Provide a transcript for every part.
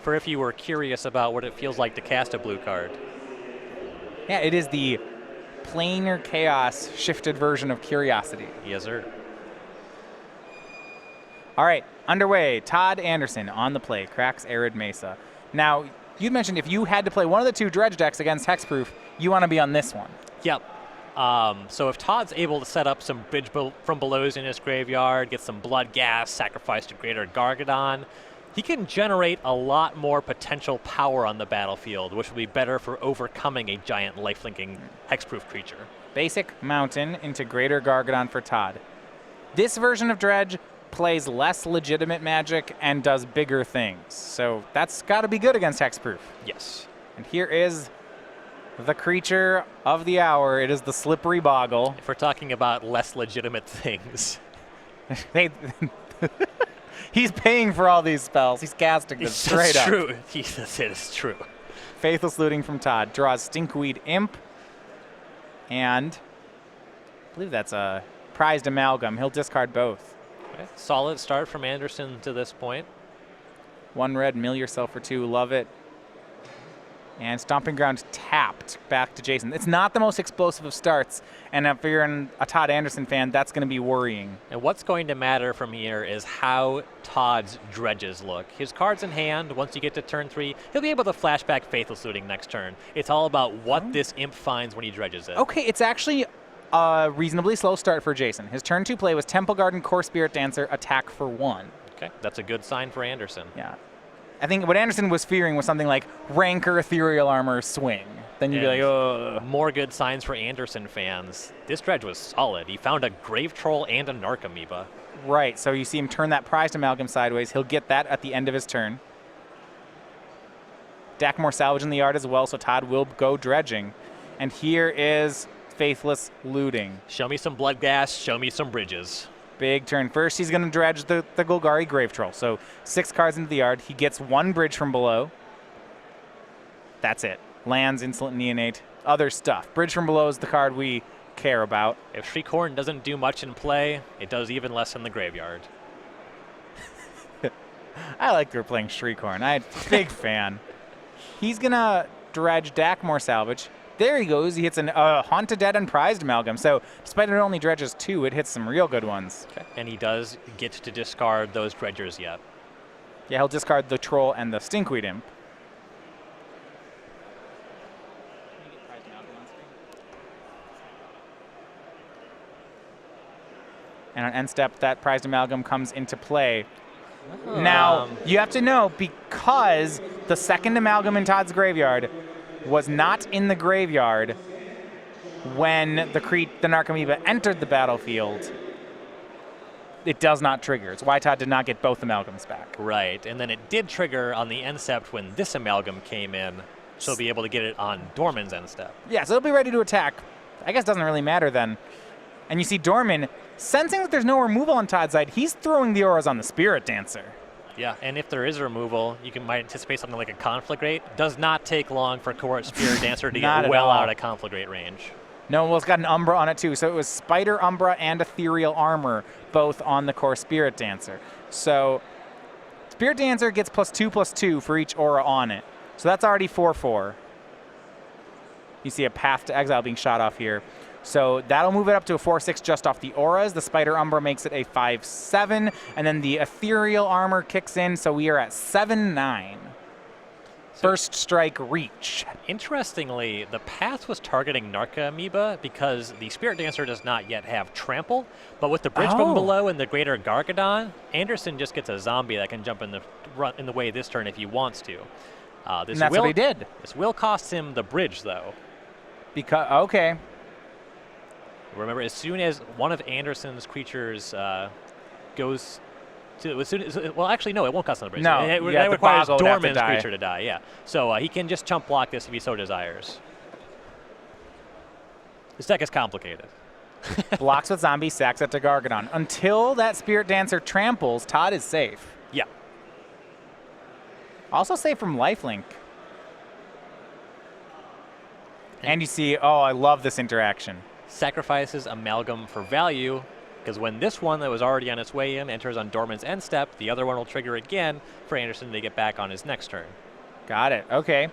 for if you were curious about what it feels like to cast a blue card. Yeah, it is the planar chaos shifted version of Curiosity. Yes, sir. All right, underway. Todd Anderson on the play, cracks Arid Mesa. Now, you mentioned if you had to play one of the two dredge decks against Hexproof, you want to be on this one. Yep. So if Todd's able to set up some bridge from belows in his graveyard, get some blood gas, sacrifice to Greater Gargadon, he can generate a lot more potential power on the battlefield, which will be better for overcoming a giant lifelinking hexproof creature. Basic Mountain into Greater Gargadon for Todd. This version of Dredge plays less legitimate Magic and does bigger things. So that's got to be good against Hexproof. Yes. And here is the creature of the hour. It is the Slippery Boggle. If we're talking about less legitimate things. He's paying for all these spells. He's casting them straight up. It's true. Yes, it is true. Faithless Looting from Todd. Draws Stinkweed Imp. And I believe that's a Prized Amalgam. He'll discard both. Okay. Solid start from Anderson to this point. 1 red, mill yourself for 2. Love it. And Stomping Ground tapped back to Jason. It's not the most explosive of starts, and if you're a Todd Anderson fan, that's going to be worrying. And what's going to matter from here is how Todd's dredges look. His cards in hand, once you get to turn 3, he'll be able to flashback Faithless Looting next turn. It's all about what this imp finds when he dredges it. Okay, it's actually a reasonably slow start for Jason. His turn 2 play was Temple Garden, Core Spirit Dancer, attack for 1. Okay, that's a good sign for Anderson. Yeah. I think what Anderson was fearing was something like Rancor, Ethereal Armor, Swing. Then you'd be like, oh. More good signs for Anderson fans. This dredge was solid. He found a Grave Troll and a Narcomoeba. Right, so you see him turn that Prized Amalgam sideways. He'll get that at the end of his turn. Dackmore Salvage in the yard as well, so Todd will go dredging. And here is Faithless Looting. Show me some blood gas, show me some bridges. Big turn. First, he's going to dredge the Golgari Grave Troll. So 6 cards into the yard. He gets 1 bridge from below. That's it. Lands, Insolent Neonate, other stuff. Bridge from below is the card we care about. If Shriekhorn doesn't do much in play, it does even less in the graveyard. I like they're playing Shriekhorn. I'm a big fan. He's going to dredge Dackmore Salvage. There he goes. He hits a Haunted Dead and Prized Amalgam. So despite it only dredges 2, it hits some real good ones. Okay. And he does get to discard those dredgers yet. Yeah, he'll discard the Troll and the Stinkweed Imp. And on end step, that Prized Amalgam comes into play. Now, you have to know, because the second Amalgam in Todd's graveyard was not in the graveyard when the Narcomoeba entered the battlefield, it does not trigger. It's why Todd did not get both Amalgams back. Right, and then it did trigger on the end step when this Amalgam came in, so he'll be able to get it on Dorman's end step. Yeah, so he'll be ready to attack. I guess it doesn't really matter then. And you see Dorman, sensing that there's no removal on Todd's side, he's throwing the auras on the Spirit Dancer. Yeah, and if there is a removal, might anticipate something like a Conflagrate. Does not take long for Court Spirit Dancer to get well out of Conflagrate range. No, well, it's got an Umbra on it too. So it was Spider, Umbra, and Ethereal Armor, both on the core Spirit Dancer. So Spirit Dancer gets +2/+2 for each aura on it. So that's already 4/4. You see a Path to Exile being shot off here. So that'll move it up to a 4/6 just off the auras. The Spider Umbra makes it a 5/7, and then the Ethereal Armor kicks in, so we are at 7/9. First strike reach. Interestingly, the Path was targeting Narcomoeba because the Spirit Dancer does not yet have Trample, but with the Bridge from below and the Greater Gargadon, Anderson just gets a zombie that can jump in the way this turn if he wants to. And that's what he did. This will cost him the Bridge, though. Okay. Remember, as soon as one of Anderson's creatures goes to, well, actually, no, it won't cost him the Bridge. No, that requires Dorman's creature to die. Yeah, so he can just chump block this if he so desires. This deck is complicated. Blocks with zombie, sacks it to Gargadon. Until that Spirit Dancer tramples, Todd is safe. Yeah. Also safe from lifelink. And you see, I love this interaction. Sacrifices Amalgam for value, because when this one that was already on its way in enters on Dorman's end step, the other one will trigger again for Anderson to get back on his next turn. Got it. Okay.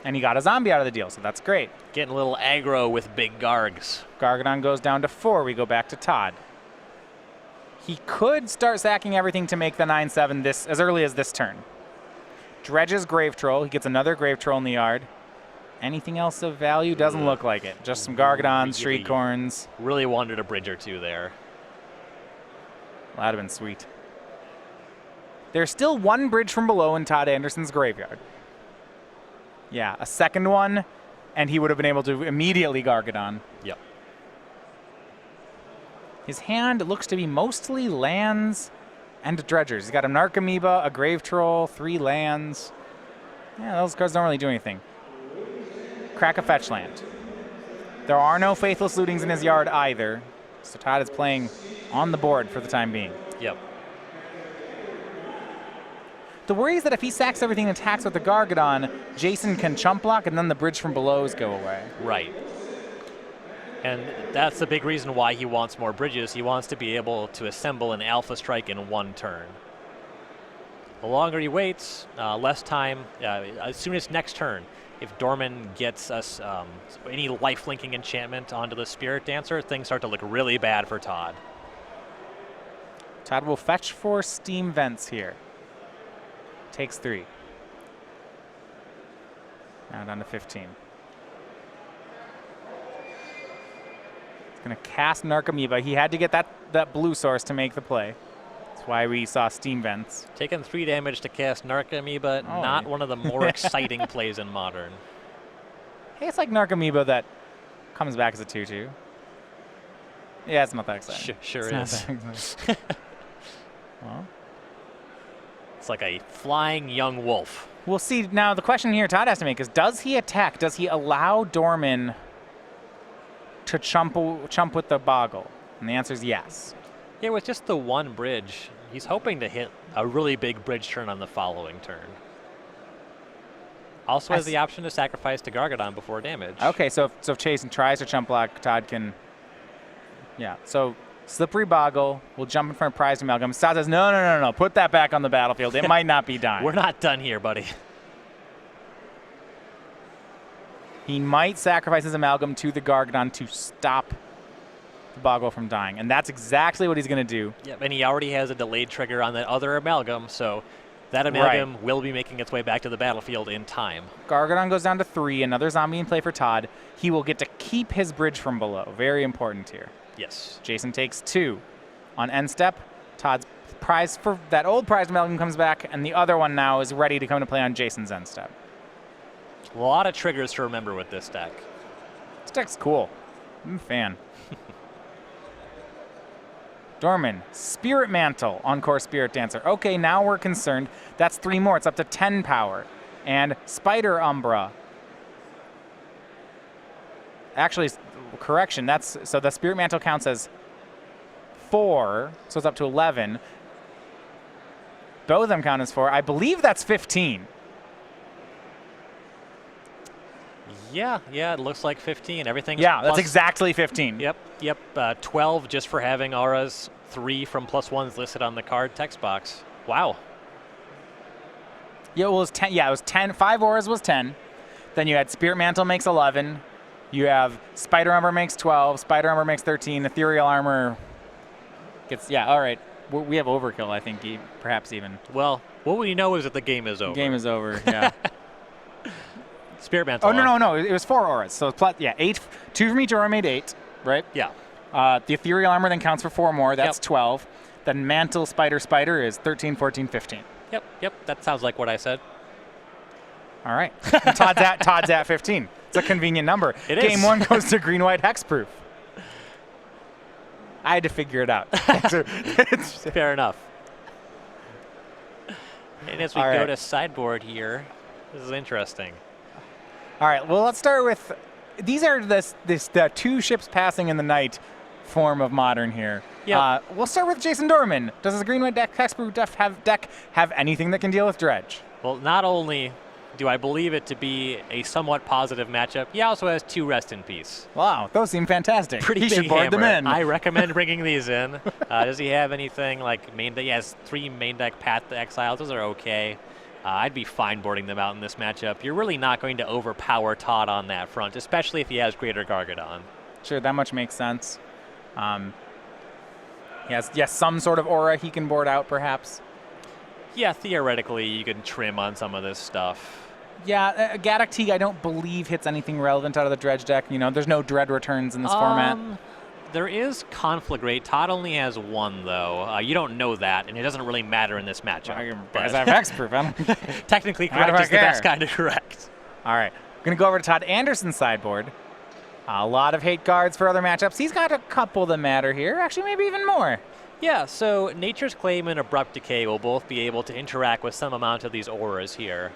And he got a zombie out of the deal, so that's great. Getting a little aggro with big Gargs. Gargadon goes down to 4. We go back to Todd. He could start sacking everything to make the 9/7 as early as this turn. Dredges Grave Troll. He gets another Grave Troll in the yard. Anything else of value? Doesn't look like it. Just some Gargadons, Shriekhorns. Really wanted a bridge or two there. Well, that'd have been sweet. There's still one bridge from below in Todd Anderson's graveyard. Yeah, a second one, and he would have been able to immediately Gargadon. Yep. His hand looks to be mostly lands and dredgers. He's got a Narcomoeba, a Grave Troll, 3 lands. Yeah, those cards don't really do anything. Crack a fetch land. There are no Faithless Lootings in his yard either, so Todd is playing on the board for the time being. Yep. The worry is that if he sacks everything and attacks with the Gargadon, Jason can chump block and then the bridge from belows go away. Right. And that's the big reason why he wants more bridges. He wants to be able to assemble an Alpha Strike in one turn. The longer he waits, less time. As soon as next turn, if Dorman gets us any life-linking enchantment onto the Spirit Dancer, things start to look really bad for Todd. Todd will fetch 4 Steam Vents here. Takes 3. Now down to 15. He's going to cast Narcomoeba. He had to get that blue source to make the play. That's why we saw Steam Vents. Taking 3 damage to cast Narcomoeba, not one of the more exciting plays in Modern. Hey, it's like Narcomoeba that comes back as a 2/2. Yeah, it's not that exciting. Sure it's is. Well, it's like a flying young wolf. We'll see. Now, the question here Todd has to make is, does he attack? Does he allow Dorman to chump with the Boggle? And the answer is yes. Yeah, with just the one bridge, he's hoping to hit a really big bridge turn on the following turn. Also has the option to sacrifice to Gargadon before damage. Okay, so if Chasen tries to chump block, Todd can... Yeah, so Slippery Boggle will jump in front of Prized Amalgam. Todd says, no, put that back on the battlefield. It might not be dying. We're not done here, buddy. He might sacrifice his Amalgam to the Gargadon to stop the Boggle from dying, and that's exactly what he's going to do. Yep, and he already has a delayed trigger on that other Amalgam, so that Amalgam will be making its way back to the battlefield in time. Gargadon goes down to 3, another zombie in play for Todd. He will get to keep his bridge from below. Very important here. Yes. Jason takes 2. On end step, Todd's prize for that old prized Amalgam comes back, and the other one now is ready to come to play on Jason's end step. A lot of triggers to remember with this deck. This deck's cool. I'm a fan. Dorman, Spirit Mantle, Encore Spirit Dancer. Okay, now we're concerned. That's 3 more. It's up to 10 power. And Spider Umbra. Actually, correction. So the Spirit Mantle counts as 4, so it's up to 11. Both of them count as 4. I believe that's 15. Yeah, it looks like 15. Everything's Yeah, that's exactly 15. Yep. 12 just for having auras. 3 from +1s listed on the card text box. Wow. Yeah, well, it was 10. Yeah, it was 10. 5 auras was 10. Then you had Spirit Mantle makes 11. You have Spider Armor makes 12. Spider Armor makes 13. Ethereal Armor gets... Yeah, all right. We have overkill, I think, perhaps even. Well, what we know is that the game is over. The game is over, yeah. Spirit Mantle. Oh, no. It was 4 auras. So, 8. 2 from each aura made 8, right? Yeah. The Ethereal Armor then counts for 4 more. That's 12. Then Mantle, Spider is 13, 14, 15. Yep. That sounds like what I said. All right. Todd's at 15. It's a convenient number. Game 1 goes to green-white hexproof. I had to figure it out. Fair enough. And as we go to sideboard here, this is interesting. All right, well, let's start with, these are the 2 ships passing in the night form of Modern here. Yep. We'll start with Jason Dorman. Does his green-white deck, hexproof deck have anything that can deal with Dredge? Well, not only Do I believe it to be a somewhat positive matchup? He also has 2 Rest in Peace. Wow, those seem fantastic. Pretty he big should board them hammer. in. I recommend bringing these in. Does he have anything like main deck? He has 3 main deck Path to Exile. Those are okay. I'd be fine boarding them out in this matchup. You're really not going to overpower Todd on that front, especially if he has Greater Gargadon. Sure, that much makes sense. Yes, some sort of aura he can board out, perhaps. Yeah, theoretically, you can trim on some of this stuff. Yeah, Gaddock I don't believe hits anything relevant out of the Dredge deck. You know, there's no Dread returns in this format. There is Conflagrate. Todd only has 1, though. You don't know that, and it doesn't really matter in this matchup. Because I have Hexproof. Technically correct is the best kind of correct. All right. Going to go over to Todd Anderson's sideboard. A lot of hate cards for other matchups. He's got a couple that matter here. Actually, maybe even more. Yeah, so Nature's Claim and Abrupt Decay will both be able to interact with some amount of these auras here.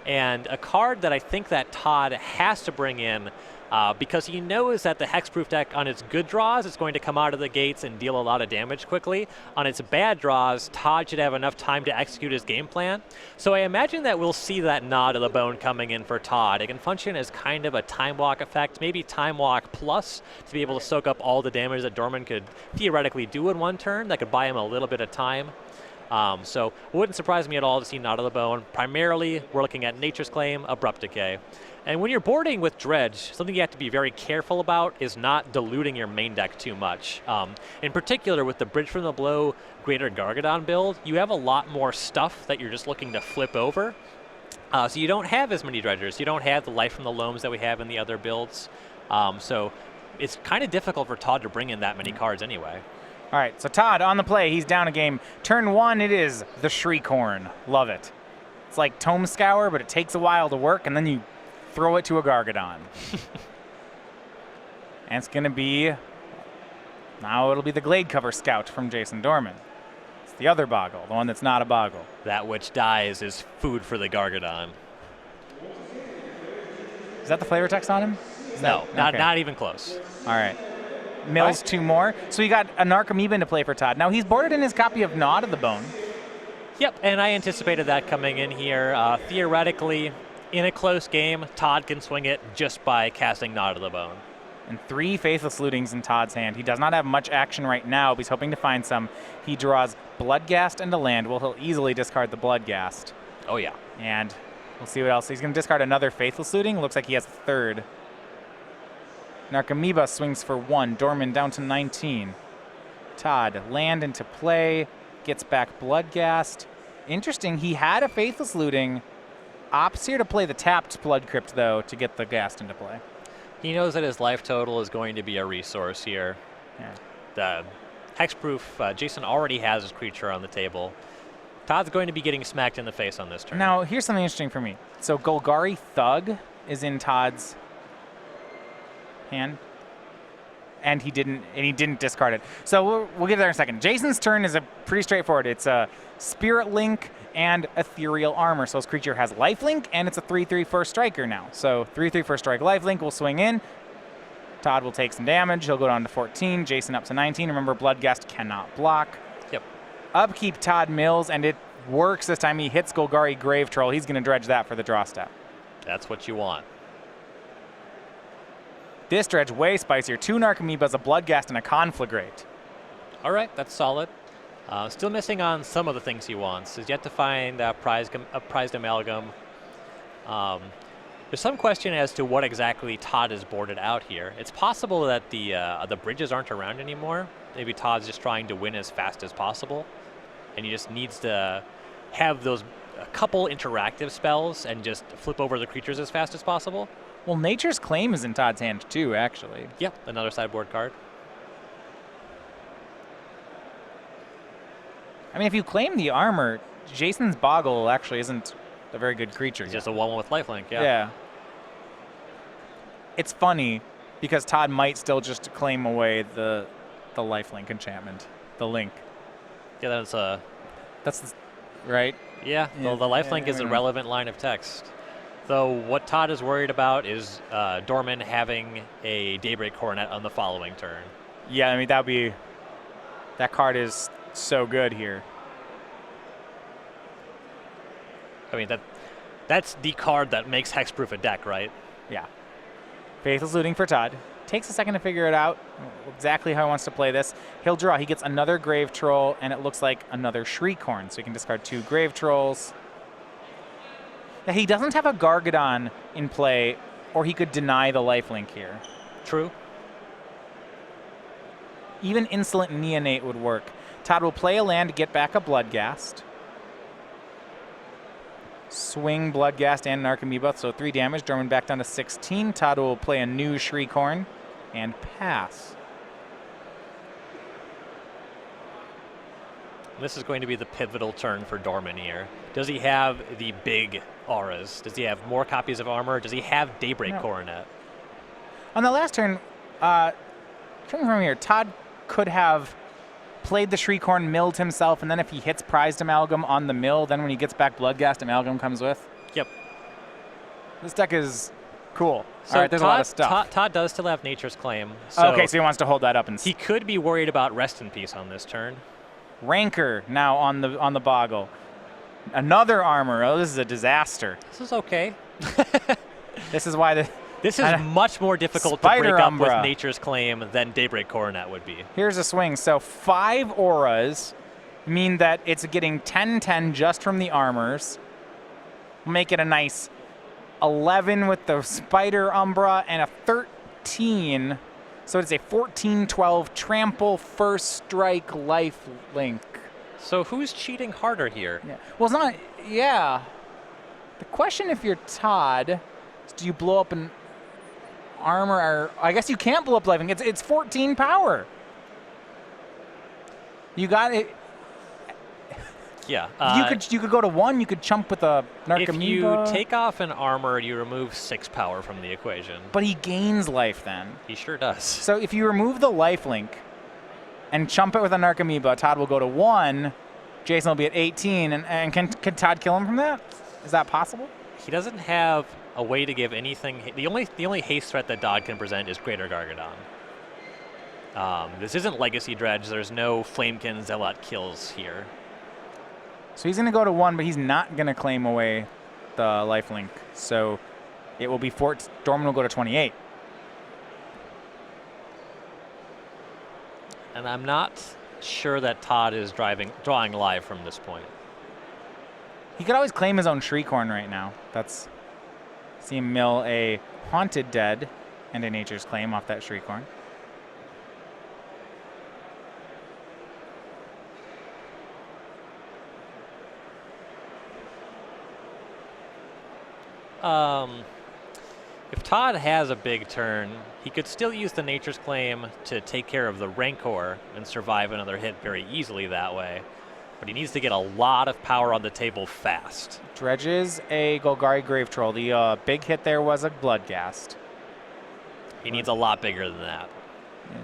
And a card that I think that Todd has to bring in because he knows that the Hexproof deck on its good draws is going to come out of the gates and deal a lot of damage quickly. On its bad draws, Todd should have enough time to execute his game plan. So I imagine that we'll see that Nod of the Bone coming in for Todd. It can function as kind of a Time Walk effect, maybe Time Walk plus, to be able to soak up all the damage that Dorman could theoretically do in 1 turn. That could buy him a little bit of time. So it wouldn't surprise me at all to see Nod of the Bone. Primarily, we're looking at Nature's Claim, Abrupt Decay. And when you're boarding with Dredge, something you have to be very careful about is not diluting your main deck too much. In particular, with the Bridge from the Blow Greater Gargadon build, you have a lot more stuff that you're just looking to flip over. So you don't have as many Dredgers. You don't have the Life from the Loams that we have in the other builds. So it's kind of difficult for Todd to bring in that many cards anyway. All right, so Todd on the play. He's down a game. Turn 1, it is the Shriekhorn. Love it. It's like Tome Scour, but it takes a while to work, and then you throw it to a Gargadon. And it's going to be, now it'll be the Glade Cover Scout from Jason Dorman. It's the other Boggle, the one that's not a Boggle. That which dies is food for the Gargadon. Is that the flavor text on him? No, not even close. All right. Mills 2 more. So you got a Narcomoeba to play for Todd. Now he's boarded in his copy of Nod of the Bone. Yep, and I anticipated that coming in here. Theoretically, in a close game, Todd can swing it just by casting Nod of the Bone. And 3 Faithless Lootings in Todd's hand. He does not have much action right now, but he's hoping to find some. He draws Bloodghast and a land. Well, he'll easily discard the Bloodghast. Oh, yeah. And we'll see what else. He's going to discard another Faithless Looting. Looks like he has a 3rd. Narcomoeba swings for 1. Dorman down to 19. Todd, land into play. Gets back Bloodghast. Interesting, he had a Faithless Looting. Opts here to play the tapped Blood Crypt, though, to get the Ghast into play. He knows that his life total is going to be a resource here. Yeah. The Hexproof, Jason already has his creature on the table. Todd's going to be getting smacked in the face on this turn. Now, here's something interesting for me. So Golgari Thug is in Todd's hand, and he didn't discard it. So we'll get there in a second. Jason's turn is pretty straightforward. It's a Spirit Link and Ethereal Armor. So his creature has lifelink, and it's a 3/3 first striker now. So 3/3 first strike lifelink will swing in. Todd will take some damage. He'll go down to 14. Jason up to 19. Remember, Bloodghast cannot block. Yep. Upkeep Todd mills, and it works this time. He hits Golgari Grave Troll. He's going to dredge that for the draw step. That's what you want. This dredge way spicier. 2 Narcomoebas, a Bloodghast, and a Conflagrate. All right, that's solid. Still missing on some of the things he wants. He's yet to find a prized amalgam. There's some question as to what exactly Todd has boarded out here. It's possible that the bridges aren't around anymore. Maybe Todd's just trying to win as fast as possible, and he just needs to have those a couple interactive spells and just flip over the creatures as fast as possible. Well, Nature's Claim is in Todd's hand too, actually. Yep, another sideboard card. I mean, if you claim the armor, Jason's Boggle actually isn't a very good creature. It's just a 1/1 with lifelink, yeah. Yeah. It's funny because Todd might still just claim away the lifelink enchantment, the link. Yeah, That's right. Yeah, the lifelink is a relevant line of text. Though what Todd is worried about is Dorman having a Daybreak Coronet on the following turn. Yeah, I mean that card is so good here. I mean That's the card that makes hexproof a deck, right? Yeah. Faithless Looting for Todd. Takes a second to figure it out exactly how he wants to play this. He'll draw. He gets another Grave Troll, and it looks like another Shriekhorn. So he can discard 2 Grave Trolls. Now, he doesn't have a Gargadon in play, or he could deny the lifelink here. True. Even Insolent Neonate would work. Todd will play a land to get back a Bloodghast. Swing Bloodghast and an Archimedes, so 3 damage. Dorman back down to 16. Todd will play a new Shriekhorn and pass. This is going to be the pivotal turn for Dorman here. Does he have the big auras? Does he have more copies of armor? Does he have Daybreak Coronet? On the last turn, coming from here, Todd could have played the Shriekhorn, milled himself, and then if he hits Prized Amalgam on the mill, then when he gets back Bloodghast, Amalgam comes with. Yep. This deck is cool. So all right, there's a lot of stuff. Todd does still have Nature's Claim. So okay, so he wants to hold that up. And he could be worried about Rest in Peace on this turn. Rancor now on the Boggle. Another armor. Oh, this is a disaster. This is okay. This is why This is much more difficult to break up with Nature's Claim than Daybreak Coronet would be. Here's a swing. So 5 auras mean that it's getting 10-10 just from the armors. Make it a nice 11 with the Spider Umbra and a 13. So it's a 14-12 trample, first strike, life link. So who's cheating harder here? Yeah. Well, it's not. Yeah. The question, if you're Todd, is do you blow up an armor? Or I guess you can't blow up life link. It's 14 power. You got it. Yeah. You could go to 1. You could chump with a Narcomoeba. If you take off an armor, you remove 6 power from the equation. But he gains life then. He sure does. So if you remove the life link and chump it with a Narcomoeba, Todd will go to 1. Jason will be at 18. And can Todd kill him from that? Is that possible? He doesn't have a way to give anything. The only haste threat that Todd can present is Greater Gargadon. This isn't Legacy Dredge. There's no Flamekin Zealot kills here. So he's going to go to 1, but he's not going to claim away the lifelink. So it will be Dorman will go to 28. And I'm not sure that Todd is drawing live from this point. He could always claim his own Shriekhorn right now. See him mill a Haunted Dead and a Nature's Claim off that Shriekhorn. If Todd has a big turn, he could still use the Nature's Claim to take care of the Rancor and survive another hit very easily that way. But he needs to get a lot of power on the table fast. Dredges a Golgari Grave Troll. The big hit there was a Bloodghast. He needs a lot bigger than that.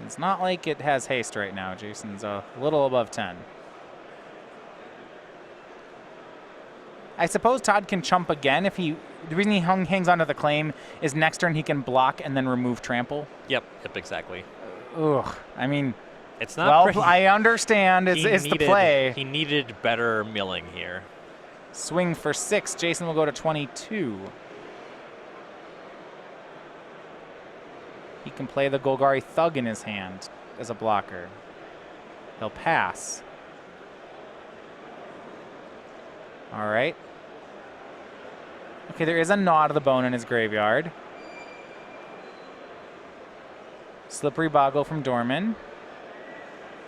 It's not like it has haste right now. Jason's a little above 10. I suppose Todd can chump again if he. The reason he hangs onto the claim is next turn he can block and then remove trample. Yep, exactly. Ugh, I mean, it's not. Well, I understand. It's the play. He needed better milling here. Swing for 6. Jason will go to 22. He can play the Golgari Thug in his hand as a blocker. He'll pass. All right. Okay, there is a Gnaw to the Bone in his graveyard. Slippery Boggle from Dorman.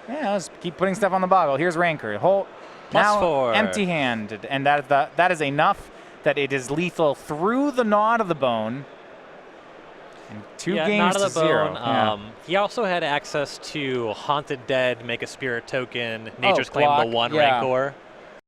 Yeah, let's keep putting stuff on the Boggle. Here's Rancor. Now +4. Empty-handed, and that is enough that it is lethal through the Gnaw to the Bone. And 2 games to 0. Yeah. He also had access to Haunted Dead, make a Spirit token, Nature's Claim the 1 Rancor.